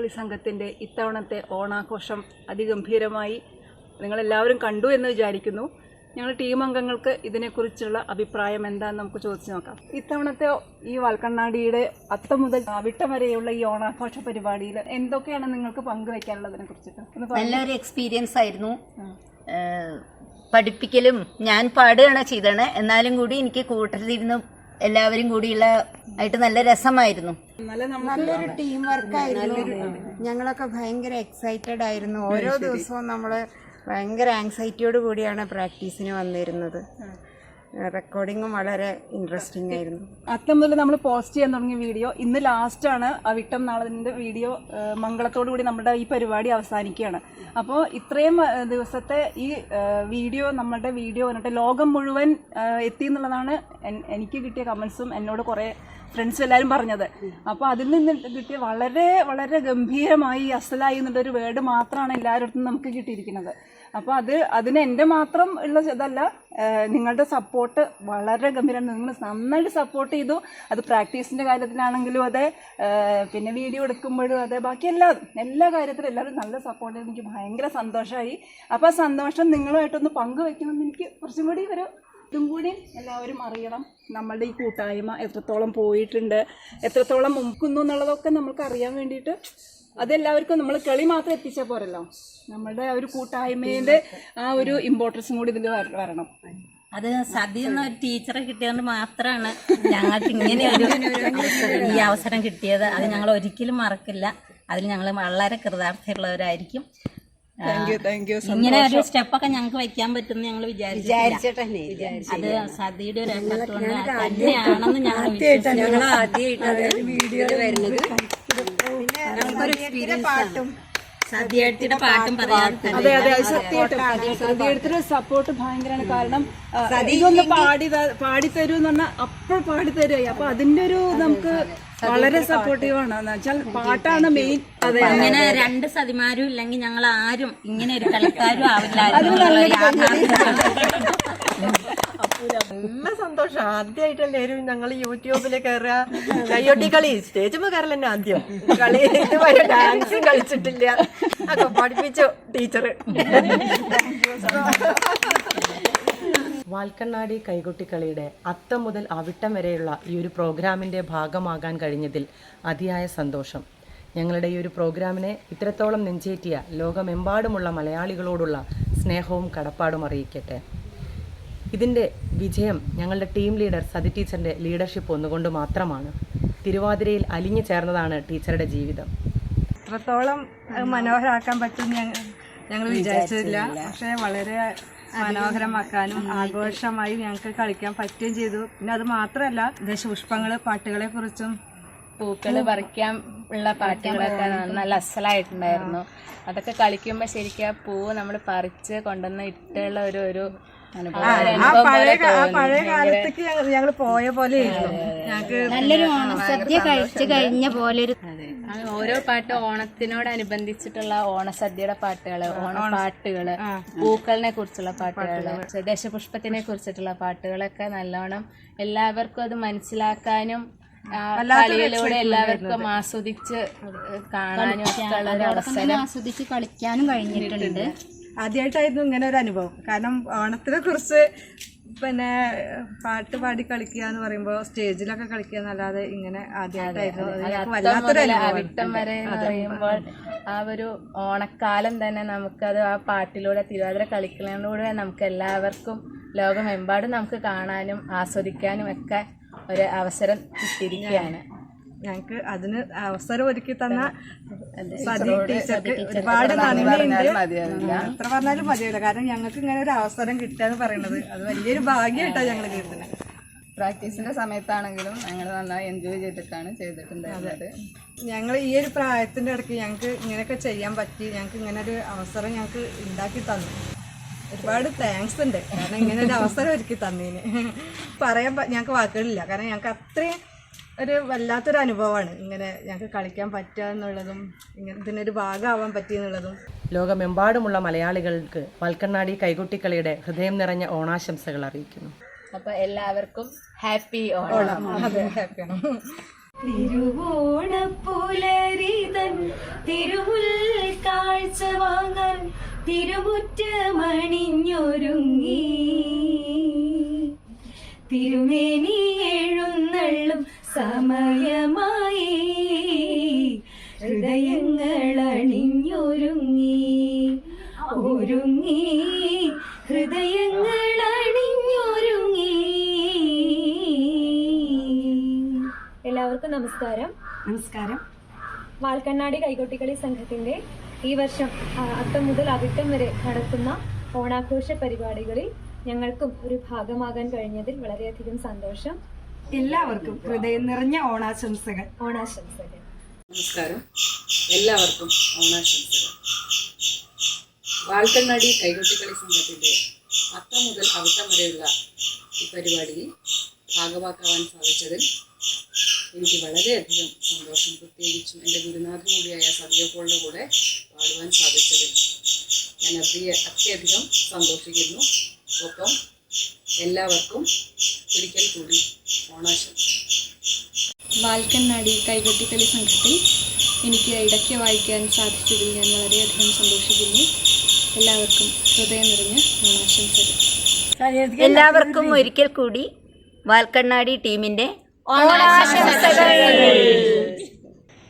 കൈകൊട്ടിക്കളി സംഘത്തിൻ്റെ ഇത്തവണത്തെ ഓണാഘോഷം അതിഗംഭീരമായി നിങ്ങളെല്ലാവരും കണ്ടു എന്ന് വിചാരിക്കുന്നു. ഞങ്ങൾ ടീം അംഗങ്ങൾക്ക് ഇതിനെക്കുറിച്ചുള്ള അഭിപ്രായം എന്താണെന്ന് നമുക്ക് ചോദിച്ചു നോക്കാം. ഇത്തവണത്തെ ഈ വാൽക്കണ്ണാടിയുടെ അത്തം മുതൽ അവിട്ടം വരെയുള്ള ഈ ഓണാഘോഷ പരിപാടിയിൽ എന്തൊക്കെയാണ് നിങ്ങൾക്ക് പങ്കുവയ്ക്കാനുള്ളതിനെ കുറിച്ചിട്ട്? നല്ലൊരു എക്സ്പീരിയൻസ് ആയിരുന്നു. പഠിപ്പിക്കലും ഞാൻ പാടുകയാണ് ചെയ്തത്, എന്നാലും കൂടി എനിക്ക് കൂട്ടത്തിലിരുന്ന് എല്ലാവരും കൂടിയുള്ള ആയിട്ട് നല്ല രസമായിരുന്നു. നല്ലൊരു ടീം വർക്കായിരുന്നു. ഞങ്ങളൊക്കെ ഭയങ്കര എക്സൈറ്റഡ് ആയിരുന്നു. ഓരോ ദിവസവും നമ്മള് ഭയങ്കര ആങ്സൈറ്റിയോട് കൂടിയാണ് പ്രാക്ടീസിന് വന്നിരുന്നത്. റെക്കോർഡിങ്ങും വളരെ ഇൻട്രസ്റ്റിംഗ് ആയിരുന്നു. അത്തം മുതൽ നമ്മൾ പോസ്റ്റ് ചെയ്യാൻ തുടങ്ങിയ വീഡിയോ ഇന്ന് ലാസ്റ്റാണ്. അവിട്ടം നാളെ വീഡിയോ മംഗളത്തോടു കൂടി നമ്മുടെ ഈ പരിപാടി അവസാനിക്കുകയാണ്. അപ്പോൾ ഇത്രയും ദിവസത്തെ ഈ വീഡിയോ നമ്മുടെ വീഡിയോ വന്നിട്ട് ലോകം മുഴുവൻ എത്തി എന്നുള്ളതാണ് എനിക്ക് കിട്ടിയ കമൻസും എന്നോട് കുറേ ഫ്രണ്ട്സും എല്ലാവരും പറഞ്ഞത്. അപ്പോൾ അതിൽ നിന്ന് കിട്ടിയ വളരെ വളരെ ഗംഭീരമായി അസലായി എന്നുള്ളൊരു വേർഡ് മാത്രമാണ് എല്ലാവരുടെ നമുക്ക് കിട്ടിയിരിക്കുന്നത്. അപ്പോൾ അതിന് എൻ്റെ മാത്രം ഉള്ള ഇതല്ല, നിങ്ങളുടെ സപ്പോർട്ട് വളരെ ഗംഭീരമാണ്. നിങ്ങൾ നന്നായിട്ട് സപ്പോർട്ട് ചെയ്തു. അത് പ്രാക്ടീസിൻ്റെ കാര്യത്തിലാണെങ്കിലും അതെ, പിന്നെ വീഡിയോ എടുക്കുമ്പോഴും അതെ, ബാക്കി എല്ലാ കാര്യത്തിലും എല്ലാവരും നല്ല സപ്പോർട്ട് ചെയ്ത് എനിക്ക് ഭയങ്കര സന്തോഷമായി. അപ്പോൾ ആ സന്തോഷം നിങ്ങളുമായിട്ടൊന്ന് പങ്കുവയ്ക്കണമെന്ന് എനിക്ക് കുറച്ചും കൂടി ഇതും കൂടി എല്ലാവരും അറിയണം. നമ്മളുടെ ഈ കൂട്ടായ്മ എത്രത്തോളം പോയിട്ടുണ്ട്, എത്രത്തോളം മുമ്പുന്നു എന്നുള്ളതൊക്കെ നമുക്ക് അറിയാൻ വേണ്ടിയിട്ട് അതെല്ലാവർക്കും നമ്മൾ കളി മാത്രം എത്തിച്ചാൽ പോരല്ലോ, നമ്മുടെ ഒരു കൂട്ടായ്മയുടെ ആ ഒരു ഇമ്പോർട്ടൻസും കൂടി ഇതിൽ വരണം. അത് സദ്യ എന്ന ഒരു ടീച്ചറെ കിട്ടിയതുകൊണ്ട് മാത്രമാണ് ഞങ്ങൾക്ക് ഇങ്ങനെ ഈ അവസരം കിട്ടിയത്. അത് ഞങ്ങൾ ഒരിക്കലും മറക്കില്ല. അതിൽ ഞങ്ങൾ വളരെ കൃതാർത്ഥയുള്ളവരായിരിക്കും. ഇങ്ങനെ ഒരു സ്റ്റെപ്പൊക്കെ ഞങ്ങൾക്ക് വെക്കാൻ പറ്റുമെന്ന് ഞങ്ങൾ വിചാരിച്ചിട്ടേ. അത് സദ്യയുടെ ഒരു എഫർട്ട് കൊണ്ട് തന്നെയാണെന്ന് ഞങ്ങൾ സദ്യയുടെ പാട്ടും പറയാൻ. അതെ അതെ, സത്യമായിട്ടും സദ്യയുടെ സപ്പോർട്ട് ഭയങ്കരമാണ്. കാരണം ഇതൊന്ന് പാടിത്തരൂ എന്ന് പറഞ്ഞാൽ അപ്പോൾ പാടിത്തരുമായി. അപ്പൊ അതിന്റെ ഒരു നമുക്ക് വളരെ സപ്പോർട്ടീവാണ്. എന്ന് വെച്ചാൽ പാട്ടാണ് മെയിൻ. അതെ, അങ്ങനെ രണ്ട് സതിമാരും ഇല്ലെങ്കിൽ ഞങ്ങൾ ആരും ഇങ്ങനെ ഒരു കളിക്കാരും ആവില്ല. നല്ല സന്തോഷം. ആദ്യമായിട്ടല്ലേ ഞങ്ങൾ യൂട്യൂബില് കയറുക, കയ്യൊട്ടി കളി സ്റ്റേജ് കയറൽ തന്നെ ആദ്യം. കളി ഇതുവരെ ഡാൻസും കളിച്ചിട്ടില്ല. ഒക്കെ പഠിപ്പിച്ചു ടീച്ചർ. വാൽക്കണ്ണാടി കൈകൊട്ടിക്കളിയുടെ അത്തം മുതൽ അവിട്ടം വരെയുള്ള ഈ ഒരു പ്രോഗ്രാമിൻ്റെ ഭാഗമാകാൻ കഴിഞ്ഞതിൽ അതിയായ സന്തോഷം. ഞങ്ങളുടെ ഈ ഒരു പ്രോഗ്രാമിനെ ഇത്രത്തോളം നെഞ്ചേറ്റിയ ലോകമെമ്പാടുമുള്ള മലയാളികളോടുള്ള സ്നേഹവും കടപ്പാടും അറിയിക്കട്ടെ. ഇതിൻ്റെ വിജയം ഞങ്ങളുടെ ടീം ലീഡർ സതി ടീച്ചറിൻ്റെ ലീഡർഷിപ്പ് ഒന്നുകൊണ്ട് മാത്രമാണ്. തിരുവാതിരയിൽ അലിഞ്ഞു ചേർന്നതാണ് ടീച്ചറുടെ ജീവിതം. ഇത്രത്തോളം മനോഹരമാക്കാൻ പറ്റും ഞങ്ങൾ വിചാരിച്ചില്ല. പക്ഷേ വളരെ മനോഹരമാക്കാനും ആഘോഷമായി ഞങ്ങൾക്ക് കളിക്കാൻ പറ്റുകയും ചെയ്തു. പിന്നെ അത് മാത്രമല്ല, ദേശപുഷ്പങ്ങൾ പാട്ടുകളെ കുറിച്ചും പൂക്കള് പറിക്കാൻ ഉള്ള പാട്ടുകളൊക്കെ നല്ല അസലായിട്ടുണ്ടായിരുന്നു. അതൊക്കെ കളിക്കുമ്പോൾ ശരിക്കും ആ പൂവ് നമ്മൾ പറിച്ച് കൊണ്ടുവന്ന് ഇട്ടുള്ള ഒരു പഴയ കാലത്തേക്ക് ഞങ്ങൾ പോയ പോലെ ഞങ്ങൾക്ക് നല്ലൊരു ഓണസദ്യ കഴിച്ചു കഴിഞ്ഞ പോലെ ഒരു ഓരോ പാട്ട് ഓണത്തിനോടനുബന്ധിച്ചിട്ടുള്ള ഓണസദ്യയുടെ പാട്ടുകള്, ഓണപ്പാട്ടുകള്, പൂക്കളിനെ കുറിച്ചുള്ള പാട്ടുകള്, ദശപുഷ്പത്തിനെ കുറിച്ചിട്ടുള്ള പാട്ടുകളൊക്കെ നല്ലോണം എല്ലാവർക്കും അത് മനസ്സിലാക്കാനും കളിയിലൂടെ എല്ലാവർക്കും ആസ്വദിച്ച് കാണാനും ഒക്കെ ഉള്ള ഒരു അവസരം, ആസ്വദിച്ച് കളിക്കാനും കഴിഞ്ഞിട്ടുണ്ട്. ആദ്യമായിട്ടായിരുന്നു ഇങ്ങനെ ഒരു അനുഭവം. കാരണം ഓണത്തിനെ കുറിച്ച് പിന്നെ പാട്ട് പാടി കളിക്കുക എന്ന് പറയുമ്പോൾ സ്റ്റേജിലൊക്കെ കളിക്കുക എന്നല്ലാതെ ഇങ്ങനെ ആദ്യമായിട്ടായിരുന്നു. അവിട്ടം വരെ എന്ന് പറയുമ്പോൾ ആ ഒരു ഓണക്കാലം തന്നെ നമുക്കത് ആ പാട്ടിലൂടെ തിരുവാതിര കളിക്കുന്നതിലൂടെ നമുക്ക് എല്ലാവർക്കും ലോകമെമ്പാടും നമുക്ക് കാണാനും ആസ്വദിക്കാനും ഒക്കെ ഒരു അവസരം കിട്ടിയിരിക്കുകയാണ്. ഞങ്ങൾക്ക് അതിന് അവസരം ഒരുക്കി തന്ന സതി ടീച്ചർക്ക് ഒരുപാട് നന്ദിയുണ്ട്. എത്ര പറഞ്ഞാലും മതിയല്ല. കാരണം ഞങ്ങൾക്ക് ഇങ്ങനെ ഒരു അവസരം കിട്ടുക എന്ന് പറയുന്നത് അത് വലിയൊരു ഭാഗ്യമായിട്ടാണ് ഞങ്ങൾ കേൾക്കുന്നത്. പ്രാക്ടീസിന്റെ സമയത്താണെങ്കിലും ഞങ്ങൾ നന്നായി എൻജോയ് ചെയ്തിട്ടുണ്ടായിരുന്നത്. ഞങ്ങൾ ഈ ഒരു പ്രായത്തിന്റെ ഇടയ്ക്ക് ഞങ്ങൾക്ക് ഇങ്ങനെയൊക്കെ ചെയ്യാൻ പറ്റി. ഞങ്ങൾക്ക് ഇങ്ങനെ ഒരു അവസരം ഞങ്ങൾക്ക് ഉണ്ടാക്കി തന്നു. ഒരുപാട് താങ്ക്സ് ഉണ്ട്. കാരണം ഇങ്ങനെ ഒരു അവസരം ഒരുക്കി തന്നതിന് പറയാൻ ഞങ്ങൾക്ക് വാക്കുകളില്ല. കാരണം ഞങ്ങൾക്ക് അത്രയും ഒരു വല്ലാത്തൊരു അനുഭവമാണ് ഇങ്ങനെ ഞങ്ങൾക്ക് കളിക്കാൻ പറ്റുക എന്നുള്ളതും ഇതിനൊരു ഭാഗമാവാൻ പറ്റിയെന്നുള്ളതും. ലോകമെമ്പാടുമുള്ള മലയാളികൾക്ക് വാൽക്കണ്ണാടി കൈകൊട്ടിക്കളിയുടെ ഹൃദയം നിറഞ്ഞ ഓണാശംസകൾ അറിയിക്കുന്നു. അപ്പോൾ എല്ലാവർക്കും ഹാപ്പി ഓണം. അതെ, ഹാപ്പി ഓണം. തിരുവോണപ്പുലരിതൻ തിരുമുൽ കാഴ്ച വാങ്ങാൻ തിരുമുറ്റമണിഞ്ഞൊരുങ്ങി തിരുമേനി എഴുന്നള്ളും സമയമായി ഹൃദയങ്ങൾ അണിഞ്ഞൊരുങ്ങി ഒരുങ്ങി ഹൃദയങ്ങൾ അണിഞ്ഞൊരുങ്ങി. എല്ലാവർക്കും നമസ്കാരം. വാൽക്കണ്ണാടി കൈകൊട്ടിക്കളി സംഘത്തിന്റെ ഈ വർഷം അത്തം മുതൽ അവിട്ടം വരെ നടത്തുന്ന ഓണാഘോഷ പരിപാടികളിൽ ഞങ്ങൾക്കും ഒരു ഭാഗമാകാൻ കഴിഞ്ഞതിൽ വളരെയധികം സന്തോഷം. എല്ലാവർക്കും ഹൃദയം നിറഞ്ഞ ഓണാശംസകൾ. നമസ്കാരം, എല്ലാവർക്കും ഓണാശംസകൾ. വാൽക്കണ്ണാടി കൈകൊട്ടിക്കളി സംഘത്തിൻ്റെ അത്തം മുതൽ അവിട്ടം വരെയുള്ള ഈ പരിപാടിയിൽ ഭാഗമാക്കാവാൻ സാധിച്ചതിൽ എനിക്ക് വളരെയധികം സന്തോഷം. പ്രത്യേകിച്ചും എൻ്റെ ഗുരുനാഥൻ കൂടിയായ സതിയപ്പോളിൻ്റെ കൂടെ പാടുവാൻ സാധിച്ചതിൽ ഞാൻ അത്യധികം സന്തോഷിക്കുന്നു. ഒപ്പം എല്ലാവർക്കും ഒരിക്കൽ കൂടി ഓണാശംസ. വാൽക്കണ്ണാടി കൈകൊട്ടിക്കളി സംഘത്തിൽ എനിക്ക് ഇടയ്ക്ക് വായിക്കാൻ സാധിച്ചതിൽ ഞാൻ വളരെയധികം സന്തോഷിക്കുന്നു. എല്ലാവർക്കും ഹൃദയം നിറഞ്ഞ ഓണാശംസകൾ. എല്ലാവർക്കും ഒരിക്കൽ കൂടി വാൽക്കണ്ണാടി ടീമിന്റെ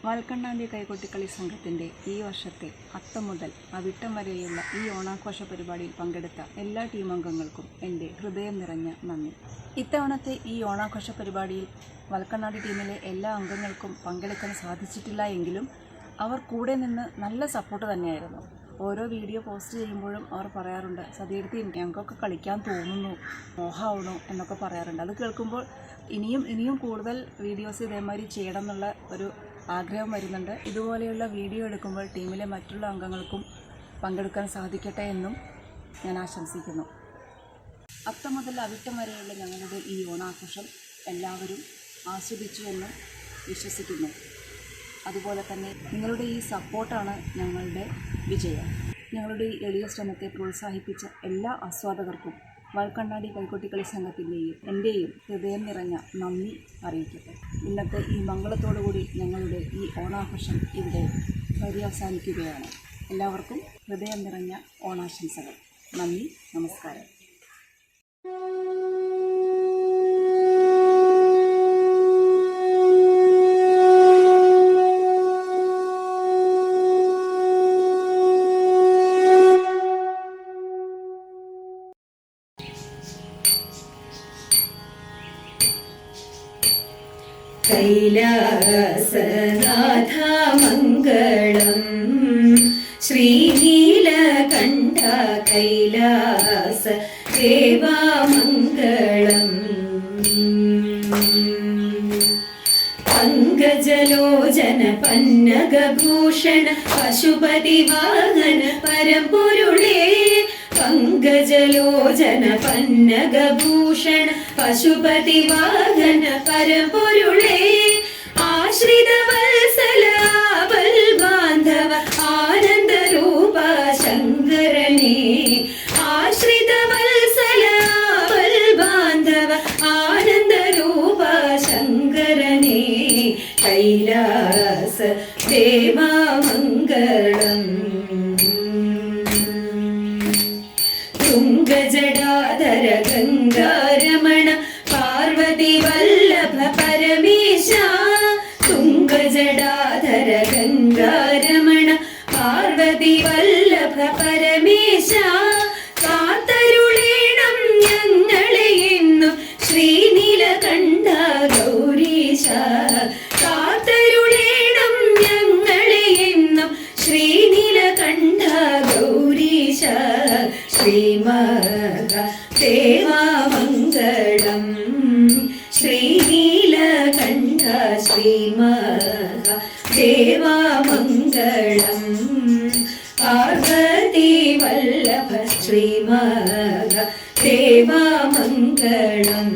വാൽക്കണ്ണാടി കൈകൊട്ടിക്കളി സംഘത്തിൻ്റെ ഈ വർഷത്തെ അത്തം മുതൽ അവിട്ടം വരെയുള്ള ഈ ഓണാഘോഷ പരിപാടിയിൽ പങ്കെടുത്ത എല്ലാ ടീം അംഗങ്ങൾക്കും എൻ്റെ ഹൃദയം നിറഞ്ഞ നന്ദി. ഇത്തവണത്തെ ഈ ഓണാഘോഷ പരിപാടിയിൽ വാൽക്കണ്ണാടി ടീമിലെ എല്ലാ അംഗങ്ങൾക്കും പങ്കെടുക്കാൻ സാധിച്ചിട്ടില്ല എങ്കിലും അവർ കൂടെ നിന്ന് നല്ല സപ്പോർട്ട് തന്നെയായിരുന്നു. ഓരോ വീഡിയോ പോസ്റ്റ് ചെയ്യുമ്പോഴും അവർ പറയാറുണ്ട്, സതിയെടുത്ത് ഞങ്ങൾക്കൊക്കെ കളിക്കാൻ തോന്നുന്നു, മോഹമാവണു എന്നൊക്കെ പറയാറുണ്ട്. അത് കേൾക്കുമ്പോൾ ഇനിയും കൂടുതൽ വീഡിയോസ് ഇതേമാതിരി ചെയ്യണം എന്നുള്ള ഒരു ആഗ്രഹം വരുന്നുണ്ട്. ഇതുപോലെയുള്ള വീഡിയോ എടുക്കുമ്പോൾ ടീമിലെ മറ്റുള്ള അംഗങ്ങൾക്കും പങ്കെടുക്കാൻ സാധിക്കട്ടെ എന്നും ഞാൻ ആശംസിക്കുന്നു. അത്തം മുതൽ അവിട്ടം വരെയുള്ള ഞങ്ങളുടെ ഈ ഓണാഘോഷം എല്ലാവരും ആസ്വദിച്ചു എന്നും വിശ്വസിക്കുന്നു. അതുപോലെ തന്നെ നിങ്ങളുടെ ഈ സപ്പോർട്ടാണ് ഞങ്ങളുടെ വിജയം. ഞങ്ങളുടെ ഈ എളിയ ശ്രമത്തെ പ്രോത്സാഹിപ്പിച്ച എല്ലാ ആസ്വാദകർക്കും വാൽക്കണ്ണാടി കൈകൊട്ടിക്കളി സംഘത്തിൻ്റെയും എൻ്റെയും ഹൃദയം നിറഞ്ഞ നന്ദി അറിയിക്കട്ടെ. ഇന്നത്തെ ഈ മംഗളത്തോടുകൂടി ഞങ്ങളുടെ ഈ ഓണാഘോഷം ഇവിടെ പര്യവസാനിക്കുകയാണ്. എല്ലാവർക്കും ഹൃദയം നിറഞ്ഞ ഓണാശംസകൾ. നന്ദി, നമസ്കാരം. കൈലാസനാഥ മംഗളം ശ്രീനീലകണ്ഠ കൈലാസ ദേവാമംഗളം പങ്കജലോചന പന്നഗഭൂഷണ പശുപതി വാഹന പരമ്പൊരുളേ പങ്കജലോചന പന്നഗഭൂഷണ പശുപതി വാഹന പരമ്പൊരുളേ ആശ്രിത വത്സല ആപൽ ബാന്ധവ ആനന്ദരൂപ ശങ്കരനേ ആശ്രിത വത്സല ആപൽ ബാന്ധവ ആനന്ദരൂപ ശങ്കരനേ കൈലാസ ദേവാമംഗളം തുംഗജടാധര ഗംഗാരമണ പാർവതി വല്ലഭ പരമേശ തുംഗജടാധര ഗംഗാരമണ പാർവതി വല്ലഭ പരമേശ കാത്തരുളേണം ഞങ്ങളെ എന്നും ശ്രീനീലകണ്ഠ ഗൗരീശ കാത്തരുളേണം ഞങ്ങളെ എന്നും ശ്രീനീലകണ്ഠ ഗൗരീശ ശ്രീമദ ദേവാമംഗളം ശ്രീനീലകണ്ഠ ശ്രീമദ ദേവാമംഗളം പാർവതി വല്ലഭ ശ്രീമദ ദേവാമംഗളം